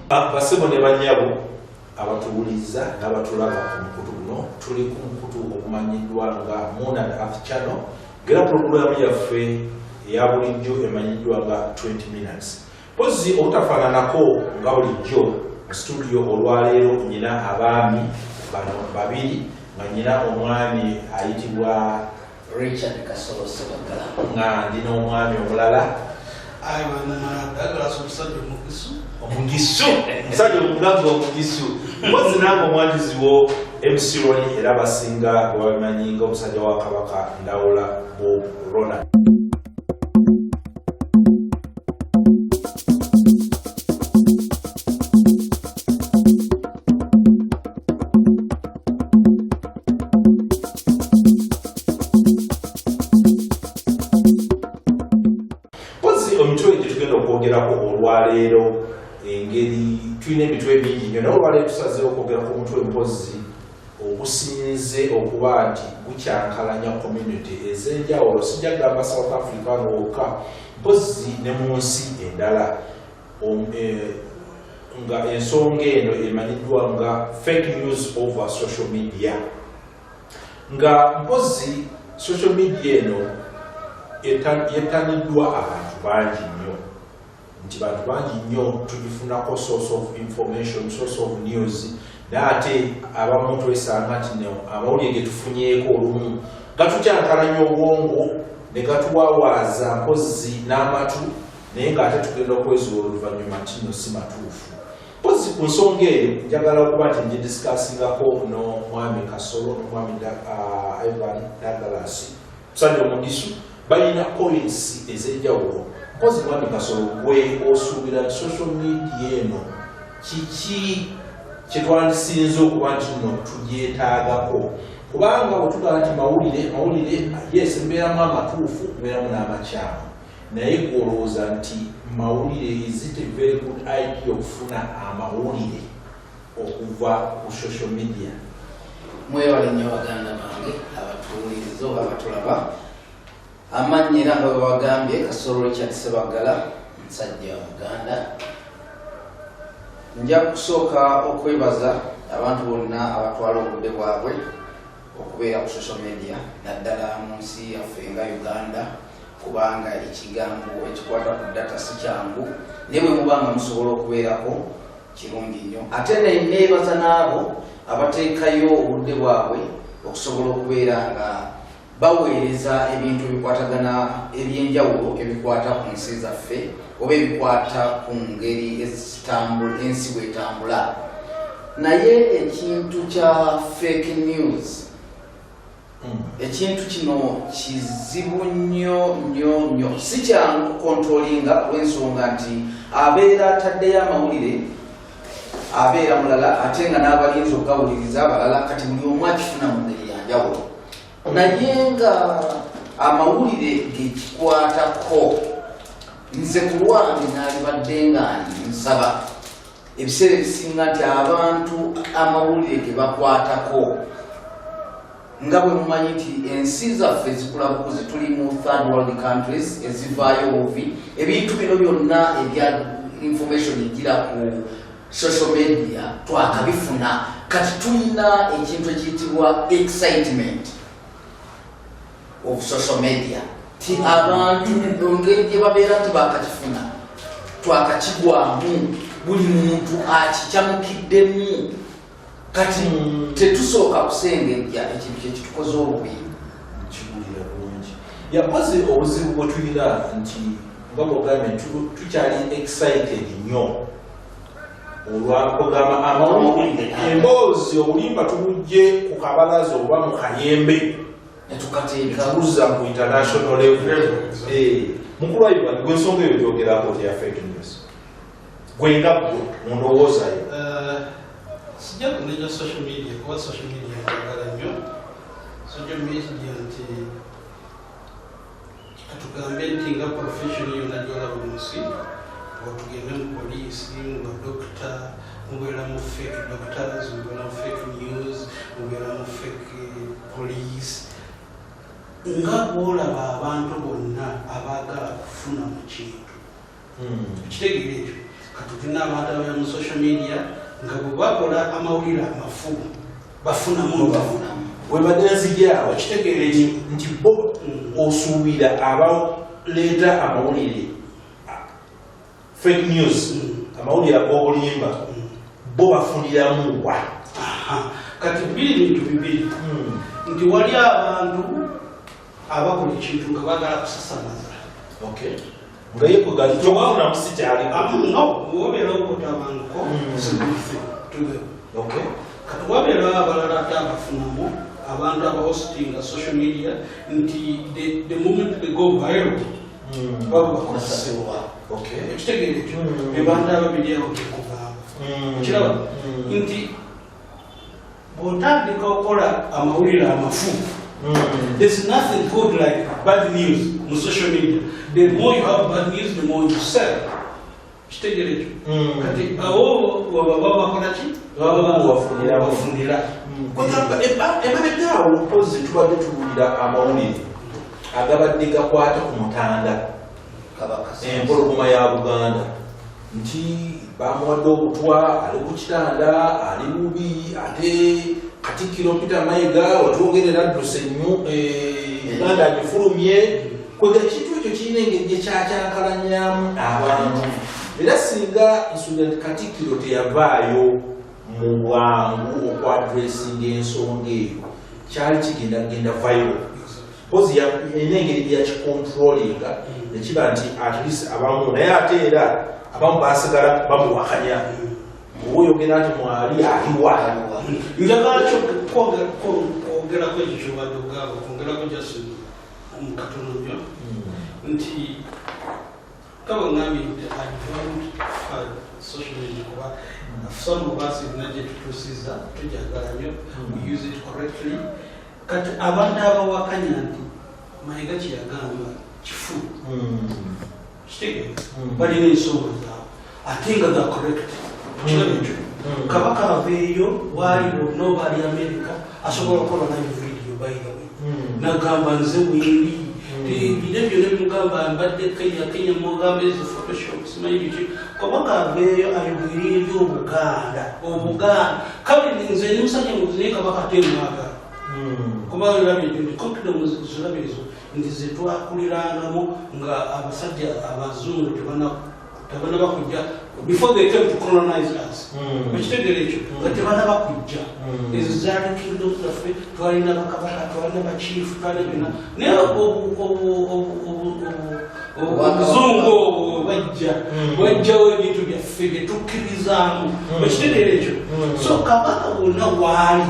Basebo ne banyabo abatubuliza n'abatulaba ku mukutu guno tuli ku mukutu okumanyiddwa nga Moon and Earth Channel ngera programu yaffe eya bulijjo emanyiddwa nga 20 minutes. Pozi obutafaananako nga bulijjo mu studio olwaleero nyina abaami bano babiri nga nyina omwami ayitibwa Richard Kasolo Sebagala nga ndina omwami omulala omugisu musajja omugagga omugisu mpozi nange omwajuzi wo MC Ronnie era basinga babimanyi nga omusajja wa Kabaka Ndawula Bob Ronald. Olwaleero engeri tulina emitwe mingi nnyo naye olwaleero tusazeewo okwogera ku mutwe mpozi ogusinze okuba nti gukyankalanya community ez'enjawulo sijja kugamba South Africa wokka mpozi ne mu nsi endala nga ensonga eno emanyiddwa nga fake news over social media nga mpozi social media eno yettaniddwa abantu bangi nnyo nti bantu bangi nnyo tugifunako source of information, source of news naate abamu twesanga nti amawulire ge tufunyeeko olumu gatukyankalanya obwongo ne gatuwawaaza mpozi n'amatu naye ng'ate tugenda okwezuula oluvannyuma nti nno si matuufu. Mpozi ku nsonga eyo njagala okuba nti ngidisikasingako n'omwami Kasolo n'omwami Ivan Douglas musajja omugisu balina points ez'enjawulo. Mpozi mwami Kasolo gwe osuubira nti social media eno kiki kyetwandisinze okuba nti nno tugyetaagako kubanga bwetugala nti mawulire yes mbeeramu amatuufu mbeeramu n'amakyamu naye gwolowooza nti mawulire is it a very good idea okufuna amawulire okuva ku social media. Mwewale nnyo baganda bange abatuwuliriza oba abatulaba amannya era nga bwe bagambye Kasolo Richard Sebagala musajja wa Uganda. Nja kusooka okwebaza abantu bonna abatwala obudde bwabwe okubeera ku social media naddala mu nsi yaffe nga Uganda kubanga ekigambo ekikwata ku data si kyangu ne bwe mubanga musobola okubeerako kirungi nnyo. Ate neebaza n'abo abateekayo obudde bwabwe okusobola okubeera nga baweereza ebintu ebikwatagana ebyenjawulo ebikwata ku nsi zaffe oba ebikwata ku ngeri ensi bw'etambula. Naye ekintu kya fake news ekintu kino kizibu nnyo si kyangu kukontrolinga olw'ensonga nti abeera ataddeyo amawulire abeera mulala ate nga n'abalinzi okugawuliriza abalala kati buli omu akifuna mu ngeri yanjawulo. Naye nga amawulire gekikwatako nze ku lwange naalibadde nga nsaba ebiseera ebisinga nti abantu amawulire ge bakwatako nga bwe mumanyi nti ensi zaffe zikula bukuzi tuli mu third world countries ezivaayo obuvi ebintu bino byonna ebya information egira ku social media twakabifuna kati tulina ekintu ekiyitibwa excitement of social media ti abantu engeri gye babeera nti bakakifuna twakakigwamu buli muntu akikyamukiddemu kati tetusooka kusengejja ekintu kyekitukoze obubi kigulira bulungi. Mpozi obuzibu bwe tulina nti nga bwogambye tukyali excited nnyo olwakugamba amawulire emboozi obulimba tubujje ku kabalaza oba mu kayembe netukateekaluza ku international level. Mukulu wa Uganda gwe ensonga eyo gyogerako tya fake news gwe nga gwe mundowoozayo. Sijja kunenya social media kuba social media njagala nnyo. Social media nti katugambe nti nga profession yonna gyolaba mu nsi otugende mu poliisi nga dokita mubeera mu fake doctors mubeera mu fake news mubeera mu fake police nga bwolaba abantu bonna abaagala kufuna mu kintu ekitegeera ekyo katulina abantu abali mu social media nga bwe bakola amawulire amafu bafunamu webadde nzijaawo kitegeere nti bo osuubira abaleeta amawulire fake news amawulire ag'obulimba bo bafuniramu wa kati biri bintu bibiri nti wali abantu abakola ekintu nga bagala kusasamaza nga yekwegalikyowawunamu si kyali wobeera okotabanko kati wabeera abalala ate abafunamu abantu abahostinga social media nti the moment they go viral baba bakozesebwa ekitegeere ekyo bebantu ababiri awo tekugamba kiraba nti bw'otandika okukola amawulire amafu there's nothing good like bad news on social media. The more you have bad news, the more you sell. Kitegeere ekyo kati awo babakola ki bafunira emabegaawo mpozi tubadde tuwulira amawulire agabadde gakwata ku mutanda empologoma ya Buganda nti bamuwadde obutwa ali ku kitanda ali bubi ate Katikkiro Peter Mayiga watwongerera Dusenyu Uganda agifulumye kwega ekintu ekyo kirina engeri gyekyakyakalanyamu abantu era singa nsonga Katikkiro teyavaayo mu bwangu okwadressinga ensonga eyo kyali kigenda viral pozi erina engeri gyeyakikontrolinga nekiba nti at least abamu naye ate era abamu basigala bamuwakanya oyogera nti mwali aliwa njagala kwogerako ekyo kyobadde ogamba kwongerako just mukatono nnyo nti kaba ngambye nti I don't social media kuba some of us irina gye tutuusiza tujagala nnyo we use it correctly kati abantu abawakanya nti Mayiga kyeyagamba kifu kitegeere balina ensonga zaabwe ate nga ga correct kirabekyo kabaka aveeyo waaliwo nobali America asobola okukola live video by the way nagamba nze wendi bide byonna bimugamba mbadde Kenya mugamba ezo photoshop simanyi biki kabaka aveeyo ayogera Obuganda kale nze ne musajja muzi kabaka temwagala kuba olabye nti confidence zirabe ezo nti ze twakulirangamu nga abasajja abazungu tebana bakujja before they came to colonize us ekitegeere ekyo nga tebana bakujja ezo zaali kingdom zaffe twalina bakabaka twalina bachief twalina naye obuzungu bajjawo ebintu byaffe byetukkirizaamu ekitegeere ekyo so kabaka bonna waali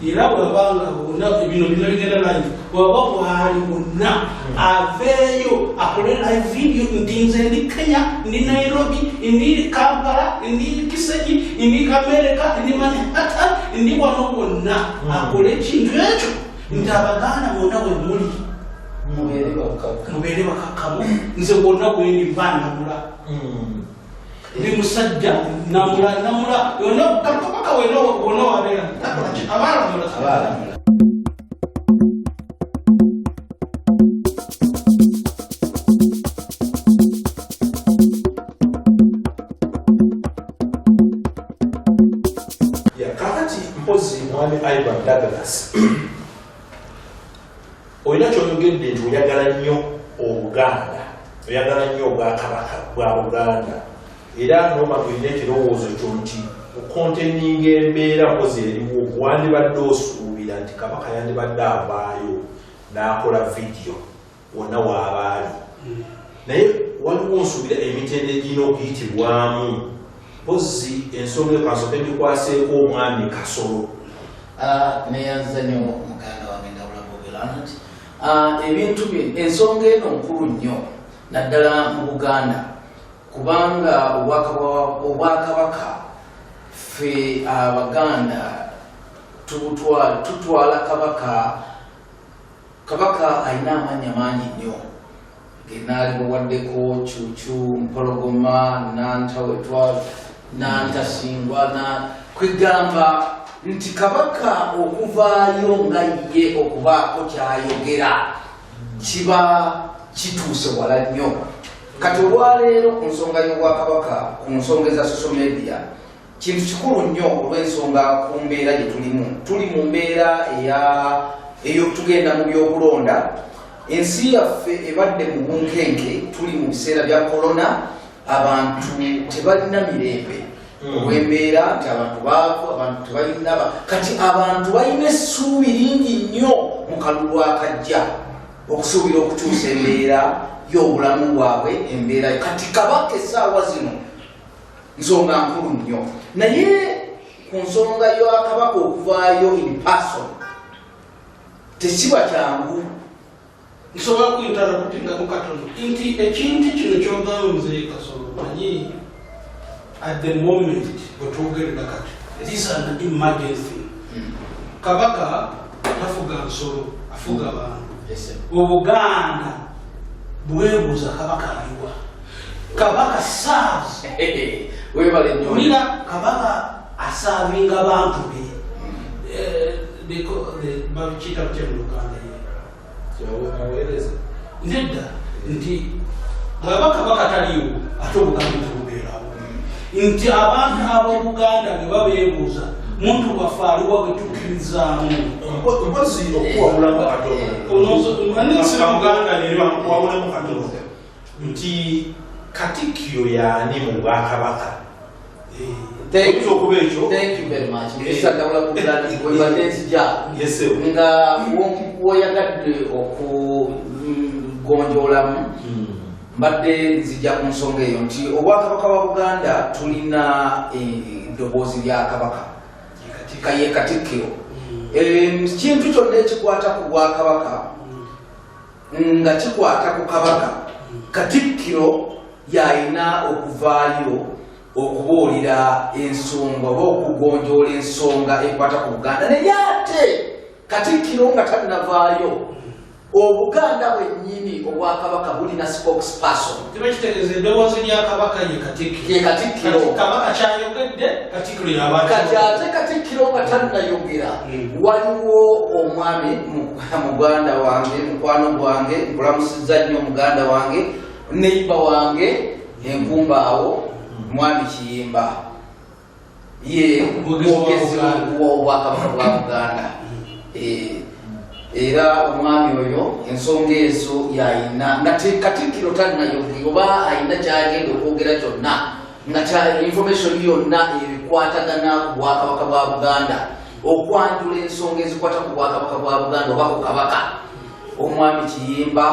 era bwabanga bonna bino bigenda live bwaba bwali bonna aveeyo akole live video nti nze ndi Kenya ndi Nairobi ndi Kampala ndi Kisenyi ndi America ndi Manhattan ndi wano bonna akole ekintu ekyo nti Abaganda bonna we muli mubeere bakakkamu nze bonna bwendi mbanamula ndi musajja namula yonna kabaka wonna wabeera abalamula kakati mpozi mwami Ivan Douglas olina ky'oyogedde nti oyagala nnyo Obuganda oyagala nnyo Obwakabaka bwa Buganda era noma tulina ekirowoozo kyo nti okonteninga embeera mpozi eriwo wandibadde osuubira nti kabaka yandibadde avaayo n'akola vidiyo wonna waabaali naye waliwo nsuubira emitendera girina okuyitibwamu mpozi ensonga ekasooka emikwaseeko omwami Kasolo neyanza nnyo muganda wange Ndawula boogera nti ebintu ensonga eno nkulu nnyo naddala mu Buganda kubanga Obwakabaka ffe Abaganda tutwala kabaka alina amaanyi mangi nnyo genaali bawaddeko Cuucu Mpologoma Nantasingwa kwegamba nti kabaka okuvaayo nga ye okubaako kyayogera kiba kituuse wala nnyo kati olwaleero ku nsonga y'obwakabaka ku nsonga eza social media kintu kikulu nnyo olw'ensonga ku mbeera gye tuli mu mbeera ey'okutugenda mu byokulonda. Ensi yaffe ebadde mu bunkenke, tuli mu biseera bya korona, abantu tebalina mirembe olw'embeera nti abantu baavu, abantu tebalina kati abantu balina essuubi lingi nnyo mu kalulu akajja okusuubira okukyusa embeera y'obulamu bwabwe. Embeera kati kabaka essaawa zino nsonga nkulu nnyo, naye ku nsonga ya kabaka okuvaayo in person tekiba kyangu. nsobola kuinterruptinga mu katono nti ekintu kino kyogamba Muzeeyi Kasolo manyi at the moment bwetwogerera kati this is an emergency. Kabaka tafuga nsolo, afuga abantu. Obuganda bwebuuza kabaka aliwa. Kabaka serves. Ulira kabaka asavinga abantu be babikita kutya mu Uganda nedda nti bwaba kabaka taliwo ate obuganda tebubeerawo nti abantu ab'Obuganda be babeebuuza muntu waffe aliwa bwe tukkirizaamu mpozi okuwabulamu Buganda leero wabulamu katono nti Katikkiro y'ani mu Bwakabaka? Thank you very much. Mr. Dawla Kudani, we were dancing jam. Yes, sir. Nga woyagadde okugonjolamu mbadde nzija ku nsonga eyo nti Obwakabaka bwa Buganda tulina eddoboozi lya Kabaka ye Katikkiro. Kintu kyonna ekikwata ku Bwakabaka nga kikwata ku Kabaka, Katikkiro yalina okuvaayo okubuulira ensonga oba okugonjoola ensonga ekwata ku Buganda. Naye ate Katikkiro nga talinavaayo, Obuganda bwennyini Obwakabaka bulina spokesperson. Tibakitegeeza eddoboozi lya Kabaka ye Katikkiro. Kabaka kyayogedde, Katikkiro y'abantu. Kati ate Katikkiro nga talinayogera, waliwo omwami muganda wange, mukwano gwange, nkulamusizza nnyo muganda wange, neiba wange enkumbaawo, Mwami Kiyimba, ye mwogezi w'Obwakabaka bwa Buganda. Era omwami oyo ensonga ezo yayina nga Katikkiro talinayogera oba ayina kyagenda okwogera kyonna nga information yonna ebikwatagana ku Bwakabaka bwa Buganda, okwanjula ensonga ezikwata ku Bwakabaka bwa Buganda oba ku Kabaka, omwami Kiyimba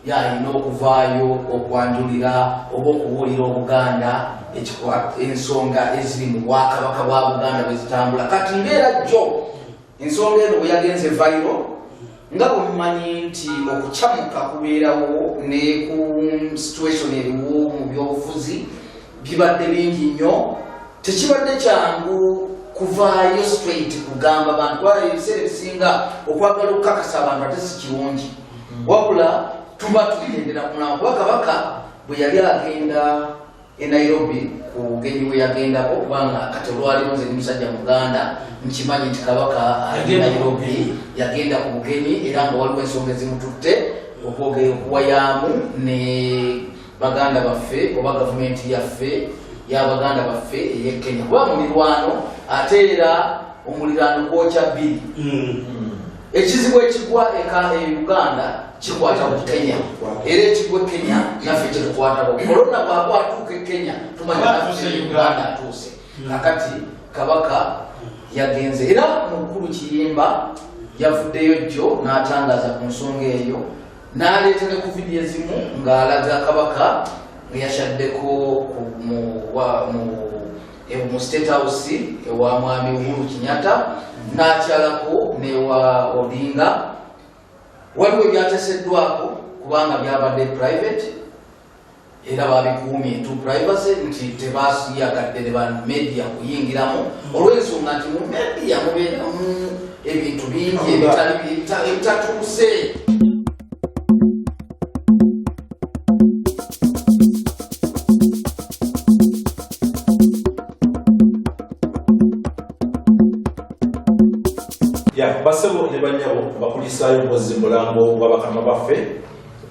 yalina okuvaayo okwanjulira oba okubuulira Obuganda ensonga eziri mu Bwakabaka bwa Buganda bwe zitambula. Kati mbeera jjo ensonga eno bwe yagenze viral, nga bwe mumanyi nti okukyamuka kubeerawo ne ku situation eriwo mu byobufuzi bibadde bingi nnyo, tekibadde kyangu kuvaayo straight kugamba bantu ebiseera ebisinga okwagala okukakasa abantu ate si kirungi, wabula tuba tugendera ku mulambo. Kabaka bwe yali agenda e Nairobi ku bugenyi bwe yagendako, kubanga kati olwaliwo nze ni musajja Muganda nkimanyi nti Kabaka ali Nairobi yagenda ku bugenyi era nga waliwo ensonga ezimututte okuwayaamu ne Baganda baffe oba gavumenti yaffe y'Abaganda baffe ey'e Kenya kuba mulirwano ate era omuliraano gwokya bbiri. Ekizibu ekigwa e Uganda kikwata ku Kenya era ekigwa Kenya naffe kitukwatako. Korona bw'akwatuuka e Kenya tumanya naffe Uganda atuuse. Kakati Kabaka yagenze era mukulu Kiyimba yavuddeyo jjo n'atangaza ku nsonga eyo, n'aleeta ne ku vidiyo ezimu ng'alaga Kabaka yashaddeko mu State House ewa Mwami Uhuru Kenyatta, n'akyalako n'ewa Odinga. Waliwo ebyateeseddwako kubanga byabadde private era babikuumye to privacy nti tebasiyagadde ne ba media kuyingiramu olw'ensonga nti mu media mubeeramu ebintu bingi ebitatuuse. Basebo ne banyabo bakulisaayo mpozi mulambo gwa bakama baffe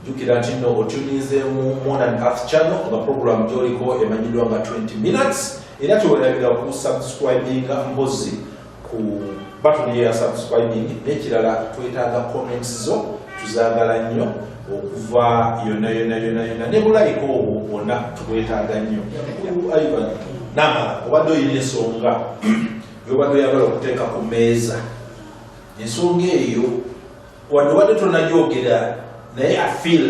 jukira nti no otuninze mu Modern Earth Channel nga program gyoliko emanyidwa nga 20 minutes era tuwerabira ku subscribing mbozi ku button ya subscribing n'ekirala twetaaga comments zo tuzaagala nnyo okuva yonna ne bulayiko obwo bwonna tubwetaaga nnyo Ivan namala obadde oyina ensonga gyobadde oyagala okuteeka ku meeza ensonga eyo wadde tonajogera naye afeel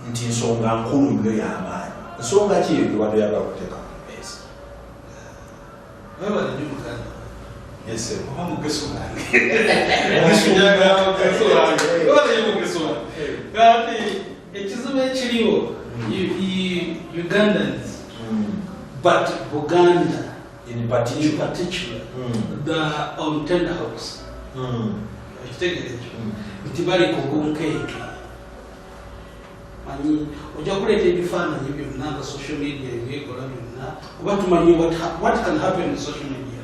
nti nsonga nkulu nnyo y'amaanyi nsonga ki eyo gyobadde oyagala okuteeka ku meeza ekizibu ekiriwo Ugandans but Buganda in particular the on tenderhooks ekitegerezo nti bali kukunkeeke manyi ojja kuleeta ebifaananyi byonna nga social media ebyekola byonna kuba tumanyi what can happen in social media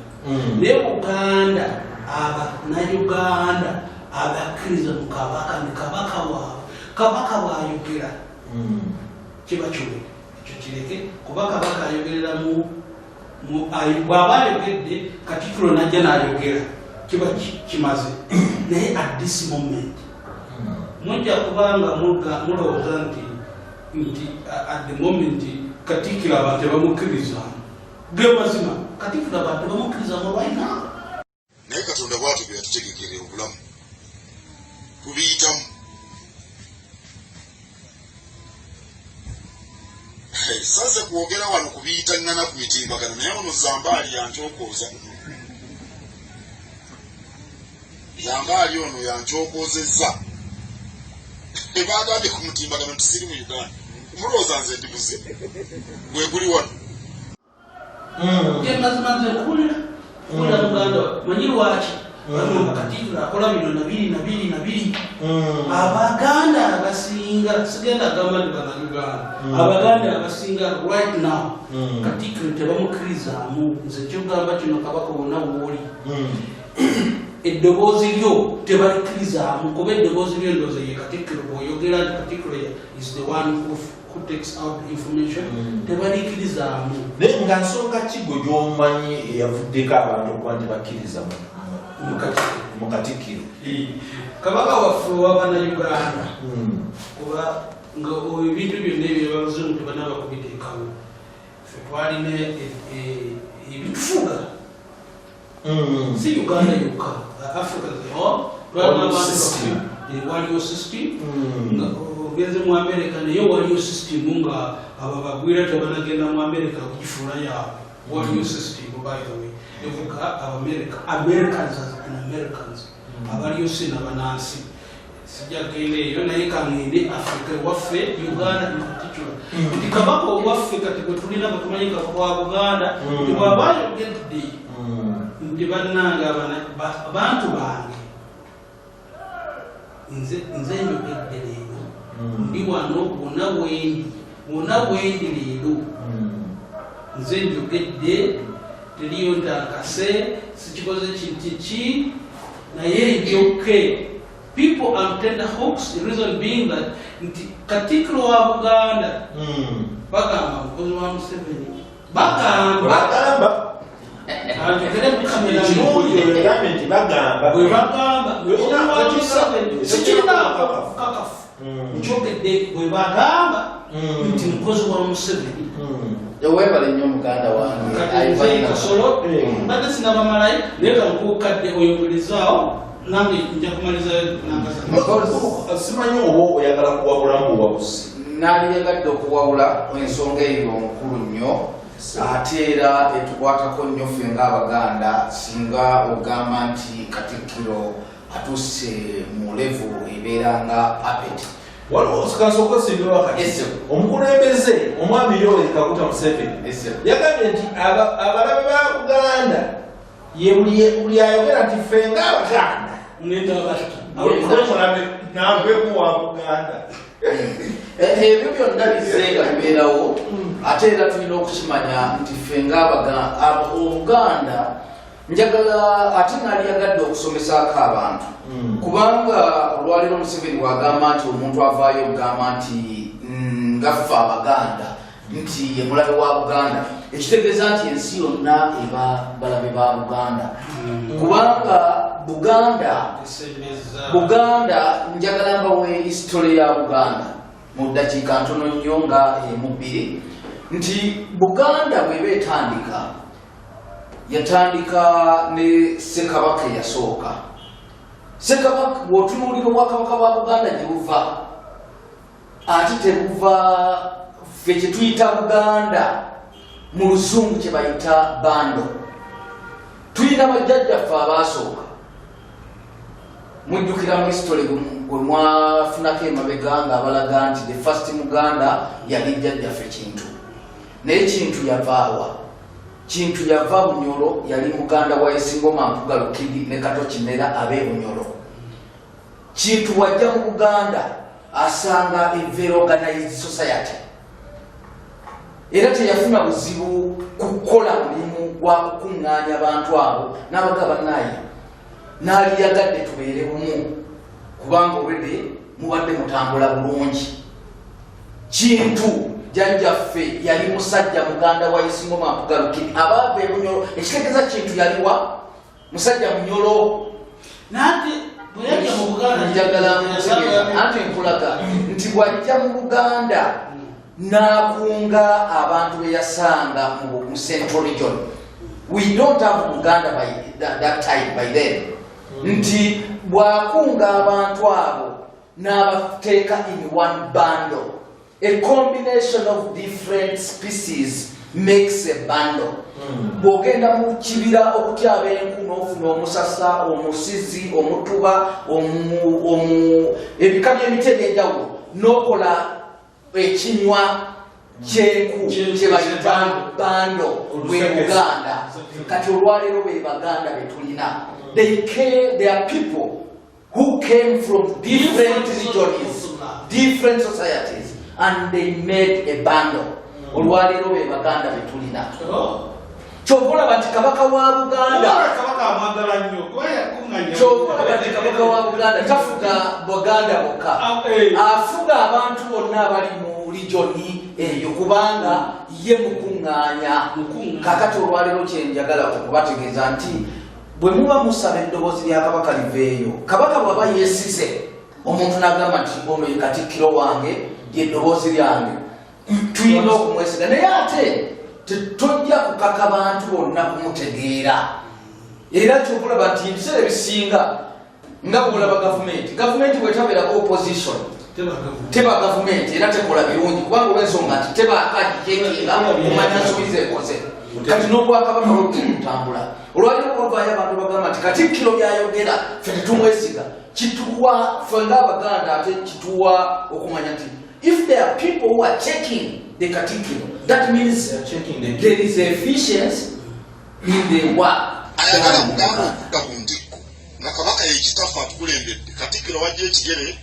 naye Buganda Uganda abakkiriza mu kabaka ne kabaka waabwe kabaka bw'ayogera kiba kiwe ekyo kireke kuba kabaka ayogerera bw'aba ayogedde Katikkiro najja n'ayogera kiba kimaze naye at this moment mujja kubanga mulowooza nti at the moment Katikkiro abantu tebamukkirizamu ge mazima Katikkiro abantu tebamukkirizamu right now naye Katonda bw'atugera tutegekere obulamu tubiyitamu sasa kwogera wano kubiyita ngana ku mitimbagano naye ono Zambaali yankyokoza Zambaali ono yankyokozezza ebagambye ku mutimbagano nti siri mu Uganda mulowooza nze ndi buze bwe guli wano mazima nze nkuwulira Buganda manyi lwaki Katikkiro akola bino nabiri Abaganda abasinga sigenda gamba nti Bannayuganda Abaganda abasinga right now Katikkiro tebamukkirizamu nze kyogamba kino kabaka wonna wooli eddoboozi lyo tebalikkirizamu kuba eddoboozi lyo ndoozi ye Katikkiro bw'oyogera nti Katikkiro is the one who takes out the information tebalikkirizamu naye nga nsonga ki gwe gy'omanyi eyavuddeko abantu okuba nti bakkiriza mu Katikkiro kabaka waffe w'Abannayuganda kuba nga ebintu byonna ebyo abazungu tebanaba kubiteekawo ffe twalina ebitufuga si Uganda yokka Africa waliwo system nga ogenze mu America naye waliwo system nga abo bagwira tebanagenda mu America kugifuula yaabwe waliwo system by the way evuga Americans abaliyo si n'abannansi sijja kugenda eyo naye kangende Africa waffe Uganda in particular nti kabaka owaffe kati gwe tulina batumanyi kabaka wa Buganda nti bw'aba ayogedde nti bannange abantu bange nze njogedde leero ndi wano wonna wendi leero nze njogedde teriyo ntankase sikikoze kintu ki naye ebyoke people are tenderhooks the reason being that nti Katikkiro wa Buganda bagamba mukozi wa Museveni bagamba nti mukozi wa Museveni webale nnyo muganda wange kasolo mbadde sinabamalayo naye kankukadde oyogerezaawo nange nja kumaliza simanyi oba oyagala kuwabulamu buwabuzi naliyagadde okuwawula ensonga eyo omukulu nnyo ate era etukwatako nnyo ffe ng'Abaganda singa ogamba nti Katikkiro atuuse mu levu ebeera nga apeti waliwo sikasooka simbirwa kati omukulembeze omwami Yoweri Kaguta Museveni yagambye nti abalabe ba Buganda ye buli ayogera nti ffe ng'Abaganda nabwemu wa Buganda ebyo byonna bizenga bibeerawo ate era tulina okukimanya nti ffe ng'Abaganda njagala ate nali yagadde okusomesaako abantu kubanga olwaliro Museveni wagamba nti omuntu avaayo okugamba nti ngaffe Abaganda nti ye mulabe wa Buganda ekitegeeza nti ensi yonna eba balabe ba Buganda kubanga Buganda njagala mbawe history ya Buganda mu ddakiika ntono nnyo nga emu-bbiri nti Buganda bw'eba yatandika ne Ssekabaka eyasooka. Ssekabaka bw'otunuulira obwakabaka bwa Buganda gye buva ate tebuva ffe kye tuyita Buganda mu Luzungu kye bayita bando. Tuyina bajjajjaffe abaasooka mujjukira mu history gwe mwafunako emabega nga abalaga nti the first Muganda yali jjajjaffe Kintu naye Kintu yavaawa? Kintu yava Bunyoro, yali Muganda wa Esingoma Mpuga Lukidi ne Kato Kimera abe Bunyoro. Kintu wajja mu Buganda asanga a very organized society. Era teyafuna buzibu kukola mulimu gwa kukungaanya abantu abo n'abagaba naye n'aliyagadde tubeere bumu kubanga already mubadde mutambula bulungi. Kintu jjajjaffe yali musajja Muganda wa Esingoma Mpuga Lukidi abaava e Bunyoro. Ekitegeeza Kintu yaliwa musajja Munyoro nanti bweyajja mu Buganda njagala anti nkulaga nti bwajja mu Buganda n'akunga abantu be yasanga mu Central Region. We don't have Buganda by that time by then. Nti bwakunga abantu abo n'abateeka in one bundle. A combination of different species makes a bundle. Bw'ogenda mu kibira okutyaba enku n'ofuna omusasa, omusizi, omutuba, ebika by'emiti eby'enjawulo n'okola ekinywa ky'enku kye bayita bando bwe Buganda. Kati olwaleero be Baganda be tulina. They are people who came from different regions, different societies, and they made a bundle. Olwaleero be Baganda be tulina. Chovola bati kabaka wa Buganda. Kabaka amagala nnyo. Chovola bati kabaka wa Buganda tafuga Buganda bokka. Afuga abantu bonna abali mu regioni eyo kubanga ye mukungaanya. Kakati olwaleero kye njagala okubategeeza nti bwe muba musaba eddoboozi lya kabaka liveeyo, kabaka bw'aba yeesize omuntu n'agamba nti ono ye Katikkiro wange ly'eddoboozi lyange, tulina okumwesiga. Naye ate tojja kukaka bantu bonna kumutegeera. Era kyokulaba nti ebiseera ebisinga nga bw'olaba gavumenti bw'etabeerako opposition teba gavumenti era tekola birungi kubanga olw'ensonga nti tebakagijekinga kumanya nsuubiza ekoze. Kati n'obwakabaka bwetutambula olwaliro bwavaayo abantu bagamba nti Katikkiro byayogera ffe tetumwesiga, kituwa ffe ng'Abaganda ate kituwa okumanya nti if there are people who are checking the Katikkiro, that means there is efficiency in the work. Ayagala mugamba okudda ku ntikko nga kabaka yekitafu atukulembedde Katikkiro wajja ekigere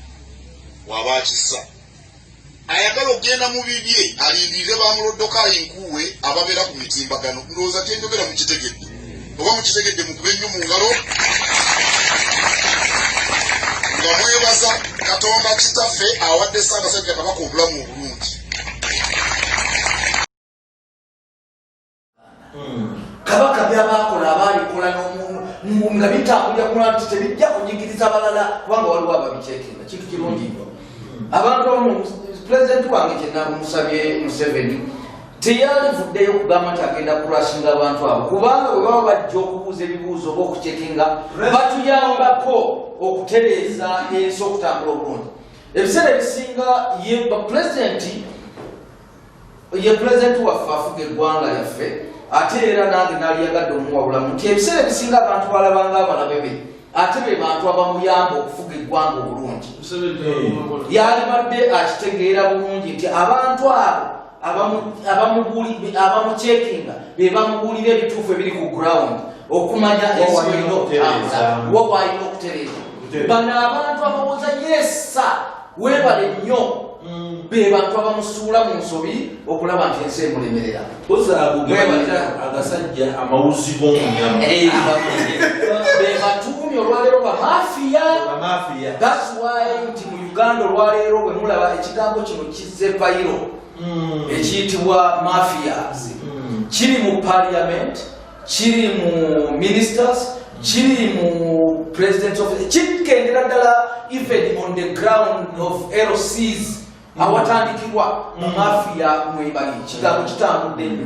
waba akissa. Ayagala okugenda mu bibye alindirire bamuloddokayo enkuwe ababeera ku mitimbagano. Ndowooza tyenjogera mukitegedde oba mukitegedde mukube nnyo mu ngalo nga mwebaza Katonda kitaffe awadde Ssaabasajja Kabaka obulamu obulungi. Kabaka by'abaakola abaalikola nga bitambulira ku nti tebijja kunyigiriza balala kubanga waliwo ababicekinga. Kintu kirungi nnyo. Abantu abamu pulezidenti wange kye namusabye Museveni teyalivuddeyo okugamba nti agenda kurasinga abantu abo kubanga bwe baba bajja okubuuza ebibuuzo oba okucekinga batuyambako okutereeza ensi okutambula obulungi. Ebiseera ebisinga ye pulezidenti waffe afuga eggwanga lyaffe ate era nange naliyagadde omuwabulamu nti ebiseera ebisinga abantu balabanga abalabe be ate be bantu abamuyamba okufuga eggwanga obulungi. Yalibadde akitegeera bulungi nti abantu abo abamucekinga be bamubuulira ebituufu ebiri ku ground okumanya ensi erina okutambula wa bwalina okutereeza. Bano abantu abawoza yesa weebale nnyo be bantu abamusuula mu nsobi okulaba nti ensi emulemerera agasajja amawuzi g'omunyama be batuumi olwaleero bamafiya. That's why nti mu Uganda olwaleero bwe mulaba ekigambo kino kizze vayiro ekiyitibwa mafias kiri mu parliament, kiri mu ministers, kiri mu president of kikendera ddala even on the ground of LCs awatandikirwa mu mafia mwebali kigambo kitambudde nnyo.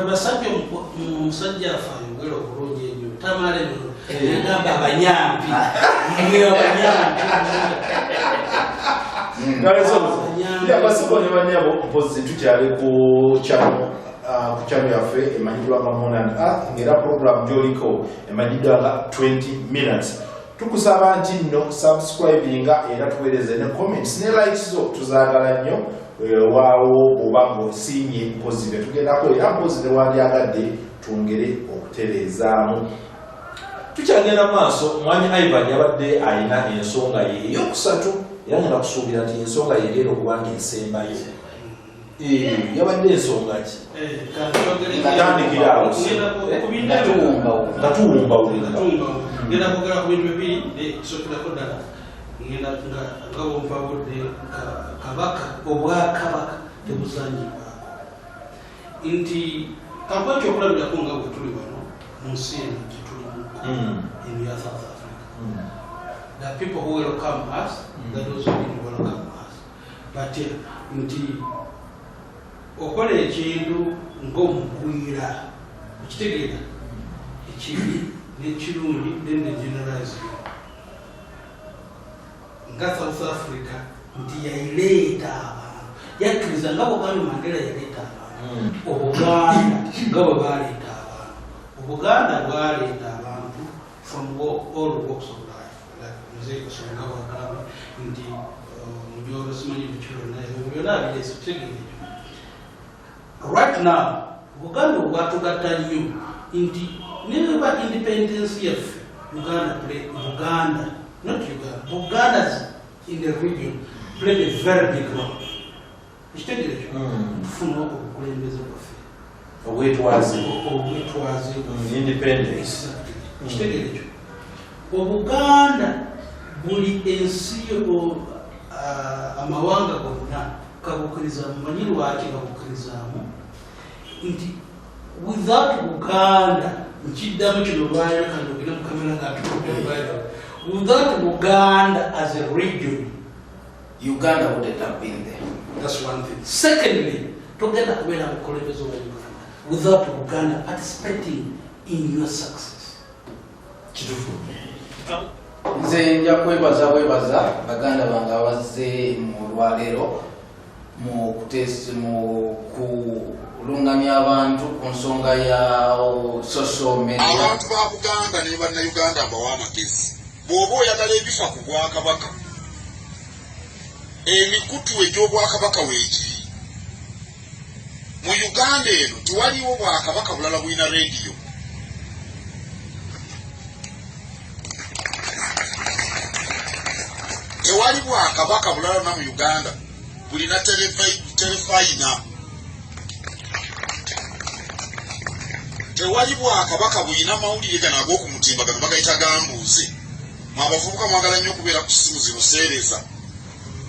Basajja omusajja afaayo gwera okulungi ennyo tamale negamba abanyampi abasigo ne banyabo mpozi tukyali ku channel yaffe emanyidwa nga Morning Earth ng'era program gy'oliko emanyidwa nga 20 minutes. Tukusaba nti nno subscribinga era tuweereze ne comments ne likes zo tuzaagala nnyo waawo oba ng'osiimye mpozi be tugendako era mpozi ne wandyagadde twongere okutereezaamu. Tukyagenda mu maaso mwami Ivan yabadde alina ensonga ye eyokusatu era ngenda kusuubira nti ensonga ye egenda okuba ng'esembayo. Yabadde ensonga ki? Katandikira awo nga tuwumbawulira. Ngenda kwogera ku bintu bibiri ekisookirako ddala ngenda nga wompawudde kabaka obwakabaka tebuzanyibwako nti kakuba ekyokulabirako nga bwe tuli wano mu nsi eno gyetulimu in South Africa. There are people who welcome us, there are those who didn't welcome us. But nti okola ekintu ng'omugwira okitegeera ekibi n'ekirungi then the generalize nga South Africa nti yayireeta abantu yakkiriza nga Buganda Mandela yaleeta abantu Obuganda nga bwe baleeta abantu Obuganda bwaleeta abantu from all walks of life like Mzee Kasonga wagamba nti mujoro simanyi bikiro naye byonna bireese kitegeera right now Buganda bwatugatta nnyo nti never independence yaffe Uganda, not Uganda, Buganda's in the region played a very big role. It was independence. Buganda buli ensi amawanga gonna kabukkiriza mumanyi lwaki kabukkirizamu nti without Buganda nkiddamu kino lwaliro kano ogenda mu kamera nga without Buganda as a region Uganda wouldn't have been there. That's one thing. Secondly, togenda kubeera mukulembeze wa Uganda without Buganda participating in your success. Kitufu. Nze nja kwebaza baganda bange abazze mu lwaleero mu kulungamya abantu ku nsonga ya social media. Abantu ba Buganda ne bannayuganda abawa amagezi bw'oba oyagala ebifa ku Bwakabaka emikutu egy'Obwakabaka weegiri mu Uganda eno tewaliwo Bwakabaka bulala bulina rediyo. Tewali Bwakabaka bulala na mu Uganda bulina telefayina. Tewali Bwakabaka bulina mawulire gano ag'okumutimbagano bagayita gambuuze. Abavubuka mwagala nnyo okubeera ku ssimu zino seereza.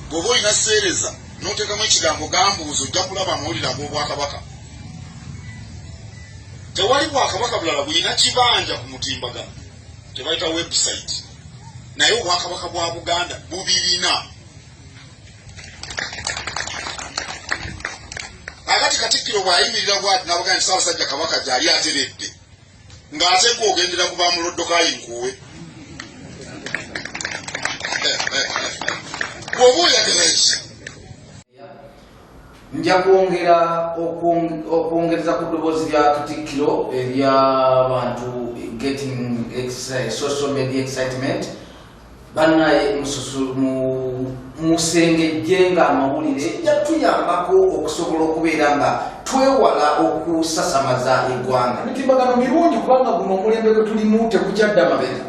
Bw'oba olina seereza n'oteekamu ekigambo gambuuze ojja kulaba amawulire ag'Obwakabaka. Tewali Bwakabaka bulala bulina kibanja ku mutimbagano tebayita website. Naye Obwakabaka bwa Buganda bubirina. Agati Katikkiro bw'ayimirira bw'ati n'abagaa nti Ssaabasajja Kabaka gy'ali ateredde ng'ate gwe ogendera ku bamuloddokayi nkuwe. Bw'oba oyagala eki nja okwongereza ku ddoboozi lya Katikkiro ery'abantu getting social media excitement bannaye musengejje nga amawulire kijja tuyambako okusobola okubeera nga twewala okusasamaza eggwanga. Emitimbagano mirungi kubanga guno omulembe gwe tulimu tekukyadda mabega.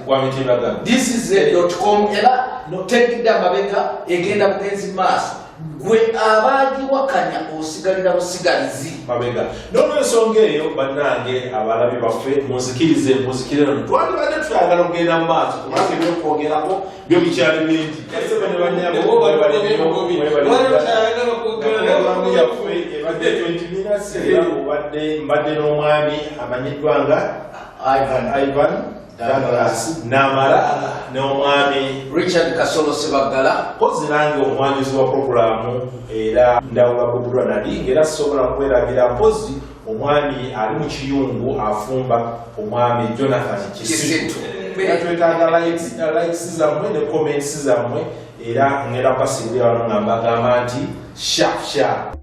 This is .com era tegidde amabega egenda bugenzi maaso. gwe abaagiwakanya osigalira busigalizi mabega n'olwensonga eyo bannange abalabi baffe munzikirize twandibadde tuyagala okugenda mu maaso kubanga ebyokwogerako byo bikyali bingi yaffe ebadde 20 minutes era mbadde n'omwami amanyiddwa nga Ivan Douglas Namara n'omwami Richard Kasolo Sebagala pozi nange omwanyizi wa programu era ndawula Bob Nadi ngera sobola kwerabira pozi omwami ali mu kiyungu afumba omwami Jonathan Kisitu twetaaga likes zammwe ne comments zammwe era ngera kwasimbira wano ngamba nti sharp